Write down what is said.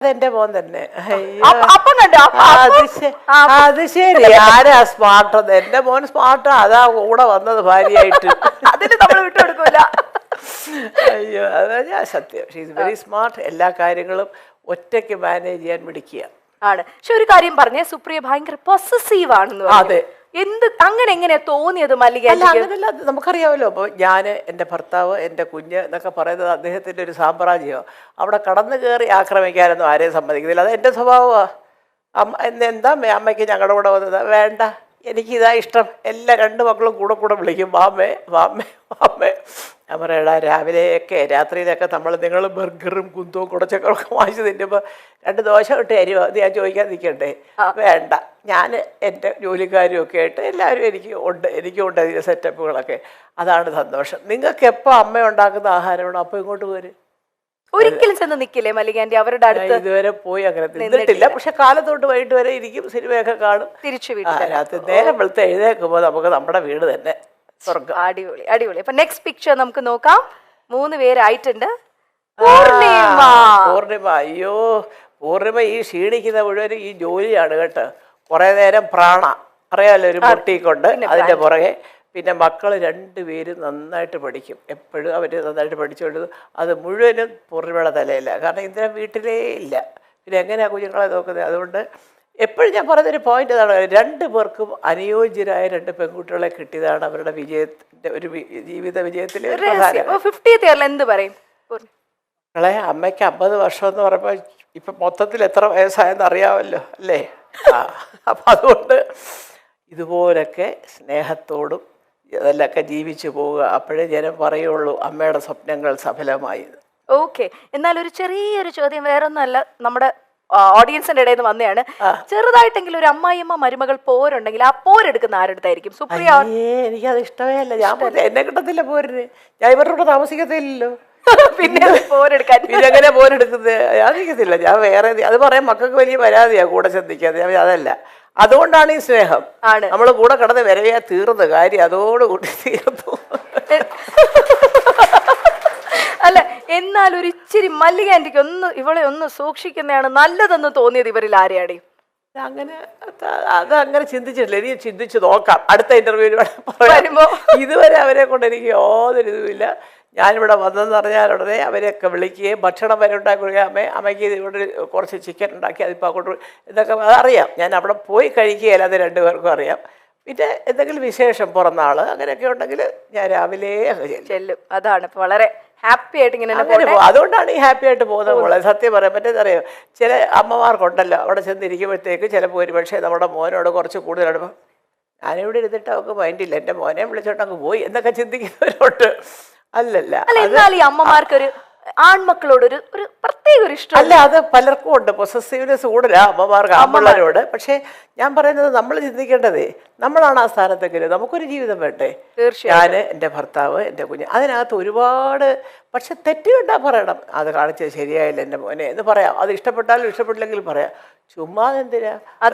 അതെന്റെ മോൻ തന്നെ. അപ്പം കണ്ടോ അത് ശരി, ആരാ സ്മാർട്ട്? എന്റെ മോൻ സ്മാർട്ടാ, അതാ കൂടെ വന്നത് ഭാര്യയായിട്ട്. അതിന് നമ്മൾ വിട്ടുകൊടുക്കൂല. അയ്യോ, അതാ ഞാൻ സത്യം. She's very smart. എല്ലാ കാര്യങ്ങളും ഒറ്റയ്ക്ക് മാനേജ് ചെയ്യാൻ മിടിക്കുക ആണ്. പക്ഷെ ഒരു കാര്യം പറഞ്ഞേ, സുപ്രിയ ഭയങ്കര പൊസസീവ് ആണെന്ന്. അതെ. എന്ത് അങ്ങനെ എങ്ങനെയാ തോന്നിയത് മല്ലിക? അങ്ങനെയല്ല, നമുക്കറിയാമല്ലോ. അപ്പോൾ ഞാൻ, എൻ്റെ ഭർത്താവ്, എൻ്റെ കുഞ്ഞ് എന്നൊക്കെ പറയുന്നത് അദ്ദേഹത്തിൻ്റെ ഒരു സാമ്രാജ്യമോ. അവിടെ കടന്നു കയറി ആക്രമിക്കാനൊന്നും ആരെയും സമ്മതിക്കുന്നില്ല. അത് എൻ്റെ സ്വഭാവമാണ്. എന്താ അമ്മയ്ക്ക് ഞങ്ങളുടെ കൂടെ വന്നത്? വേണ്ട, എനിക്കിതാ ഇഷ്ടം. എല്ലാ രണ്ട് മക്കളും കൂടെ വിളിക്കും, വാമ്മേ വാമ്മേ വാമ്മേ. ഞാൻ പറയടാ, രാവിലെയൊക്കെ രാത്രിയിലൊക്കെ നിങ്ങൾ ബർഗറും കുന്തവും കുടച്ചൊക്കെ വാങ്ങിച്ച് തിന്നുമ്പോൾ 2 ദോശ ഇട്ട് തരുമോ അത് ഞാൻ ചോദിക്കാൻ നിൽക്കണ്ടേ? വേണ്ട, ഞാൻ എൻ്റെ ജോലിക്കാരും ഒക്കെ ആയിട്ട് എല്ലാവരും എനിക്കും ഉണ്ട് അതിൻ്റെ സെറ്റപ്പുകളൊക്കെ. അതാണ് സന്തോഷം. നിങ്ങൾക്ക് എപ്പോൾ അമ്മ ഉണ്ടാക്കുന്ന ആഹാരമാണോ അപ്പോൾ ഇങ്ങോട്ട് പോര്. ഒരിക്കലും ചെന്ന് നിൽക്കില്ലേ മല്ലികാന്റി അവരുടെ അടുത്ത്? ഇതുവരെ പോയി അങ്ങനെ നിന്നിട്ടില്ല. പക്ഷെ കാലത്തോട്ട് വൈകിട്ട് വരെ ഇരിക്കും, സിനിമയൊക്കെ കാണും. തിരിച്ചു രാത്രി നേരം വെളുത്ത് എഴുന്നേൽക്കുമ്പോൾ നമുക്ക് നമ്മുടെ വീട് തന്നെ സ്വർഗം. അടിപൊളി അടിപൊളി. അപ്പൊ നെക്സ്റ്റ് പിക്ചർ നമുക്ക് നോക്കാം. 3 പേരായിട്ടുണ്ട്. പൂർണിമ. അയ്യോ, പൂർണിമ ഈ ക്ഷീണിക്കുന്ന മുഴുവനും ഈ ജോലിയാണ് കേട്ടോ. കുറെ നേരം അറിയാമല്ലോ, ഒരു പൊട്ടിക്കൊണ്ട് അതിന്റെ പുറകെ. പിന്നെ മക്കൾ 2 പേരും നന്നായിട്ട് പഠിക്കും. എപ്പോഴും അവർ നന്നായിട്ട് പഠിച്ചുകൊണ്ട് അത് മുഴുവനും പൂർണിമയുടെ തലയില്ല. കാരണം ഇന്ദ്രൻ വീട്ടിലേ ഇല്ല. പിന്നെ എങ്ങനെയാണ് കുഞ്ഞുങ്ങളെ നോക്കുന്നത്? അതുകൊണ്ട് എപ്പോഴും ഞാൻ പറയുന്നൊരു പോയിന്റ് അതാണ്, 2 പേർക്കും അനുയോജ്യരായ 2 പെൺകുട്ടികളെ കിട്ടിയതാണ് അവരുടെ വിജയത്തിന്റെ ഒരു ജീവിത വിജയത്തിലെ ഒരു പ്രധാനം. 50th ഇയറിൽ എന്ത് പറയും? അമ്മയ്ക്ക് 50 വർഷം എന്ന് പറയുമ്പോൾ ഇപ്പം മൊത്തത്തിൽ എത്ര വയസ്സായെന്ന് അറിയാമല്ലോ അല്ലേ? അപ്പം അതുകൊണ്ട് ഇതുപോലൊക്കെ സ്നേഹത്തോടും അതിലൊക്കെ ജീവിച്ചു പോവുക. അപ്പോഴേ ജനം പറയുള്ളൂ അമ്മയുടെ സ്വപ്നങ്ങൾ സഫലമായി. ഓക്കെ, എന്നാൽ ഒരു ചെറിയൊരു ചോദ്യം, വേറൊന്നുമല്ല, നമ്മുടെ ഓഡിയൻസിന്റെ ഇടയിൽ നിന്ന് വന്നതാണ്. ചെറുതായിട്ടെങ്കിലും ഒരു അമ്മായിയമ്മ മരുമകൾ പോരുണ്ടെങ്കിൽ ആ പോരെടുക്കുന്ന ആരുടെടുത്തായിരിക്കും? സുപ്രിയ. എനിക്കത് ഇഷ്ടമേ അല്ല. എന്നെ കിട്ടത്തില്ല പോരിന്. ഞാൻ ഇവരുടെ കൂടെ താമസിക്കത്തില്ലല്ലോ. പിന്നെ പോരെടുക്കാൻ പിന്നെ എങ്ങനെ പോരെടുക്കുന്നത്? ഞാൻ നിൽക്കത്തില്ല. ഞാൻ വേറെ അത് പറയാൻ മക്കൾക്ക് വലിയ പരാതിയാ കൂടെ ചിന്തിക്കാതെ. അതല്ല, അതുകൊണ്ടാണ് ഈ സ്നേഹം. നമ്മൾ കൂടെ കിടന്ന് വരവേ തീർന്ന കാര്യം അതോടുകൂടി തീർന്നു. അല്ല, എന്നാൽ ഒരു ഇച്ചിരി മല്ലികാന്റിക്ക് ഇവളെ ഒന്ന് സൂക്ഷിക്കുന്നതാണ് നല്ലതെന്ന് തോന്നിയത് ഇവരിൽ ആരെയാണ്? അങ്ങനെ അതങ്ങനെ ചിന്തിച്ചിട്ടില്ല. ഇനി ചിന്തിച്ച് നോക്കാം അടുത്ത ഇന്റർവ്യൂവിൽ വരുമ്പോ. ഇതുവരെ അവരെ കൊണ്ട് എനിക്ക് യാതൊരു ഇതുമില്ല. ഞാനിവിടെ വന്നതെന്ന് പറഞ്ഞാൽ ഉടനെ അവരെയൊക്കെ വിളിക്കുകയും ഭക്ഷണം വരെ ഉണ്ടാക്കി കൊടുക്കുക. അമ്മയ്ക്ക് ഇവിടെ കുറച്ച് ചിക്കൻ ഉണ്ടാക്കി അതിപ്പോൾ അങ്ങോട്ട് ഇതൊക്കെ അതറിയാം. ഞാൻ അവിടെ പോയി കഴിക്കുകയില്ല, അത് 2 പേർക്കും അറിയാം. പിന്നെ എന്തെങ്കിലും വിശേഷം പിറന്നാൾ അങ്ങനെയൊക്കെ ഉണ്ടെങ്കിൽ ഞാൻ രാവിലെ ചെല്ലും. അതാണ് വളരെ ഹാപ്പി ആയിട്ട് ഇങ്ങനെ അതുകൊണ്ടാണ് ഈ ഹാപ്പി ആയിട്ട് പോകുന്നത്. മോളെ സത്യം പറയാൻ പറ്റുന്നറിയോ, ചില അമ്മമാർക്കുണ്ടല്ലോ അവിടെ ചെന്നിരിക്കുമ്പോഴത്തേക്ക് ചിലപ്പോൾ ഒരു പക്ഷേ നമ്മുടെ മോനോട് കുറച്ച് കൂടുതലാണ്. ഞാനിവിടെ ഇരുന്നിട്ട് അവൾക്ക് മൈൻഡില്ല, എൻ്റെ മോനെ വിളിച്ചോട്ട് അങ്ങ് പോയി എന്നൊക്കെ ചിന്തിക്കുന്നവരോട്ട്. അല്ലല്ല, എന്നാൽ ഈ അമ്മമാർക്കൊരു ആൺമക്കളോട് ഒരു പ്രത്യേക ഒരു ഇഷ്ടം അല്ല. അത് പലർക്കും ഉണ്ട്, പൊസസീവ്നെസ് കൂടുതല അമ്മമാർക്ക് ആൺപിള്ളേരോട്. പക്ഷെ ഞാൻ പറയുന്നത് നമ്മൾ ചിന്തിക്കേണ്ടതേ, നമ്മളാണ് ആ സ്ഥാനത്തെങ്കിലും നമുക്കൊരു ജീവിതം വേണ്ടേ? ഞാൻ, എൻ്റെ ഭർത്താവ്, എൻ്റെ കുഞ്ഞ്, അതിനകത്ത് ഒരുപാട്. പക്ഷെ തെറ്റ് കണ്ടാ പറയണം, അത് കാണിച്ചത് ശരിയായില്ല എൻ്റെ മോനെ എന്ന് പറയാം. അത് ഇഷ്ടപ്പെട്ടാലും ഇഷ്ടപ്പെട്ടില്ലെങ്കിലും പറയാം. ചുമ്മാ എന്തിനാ?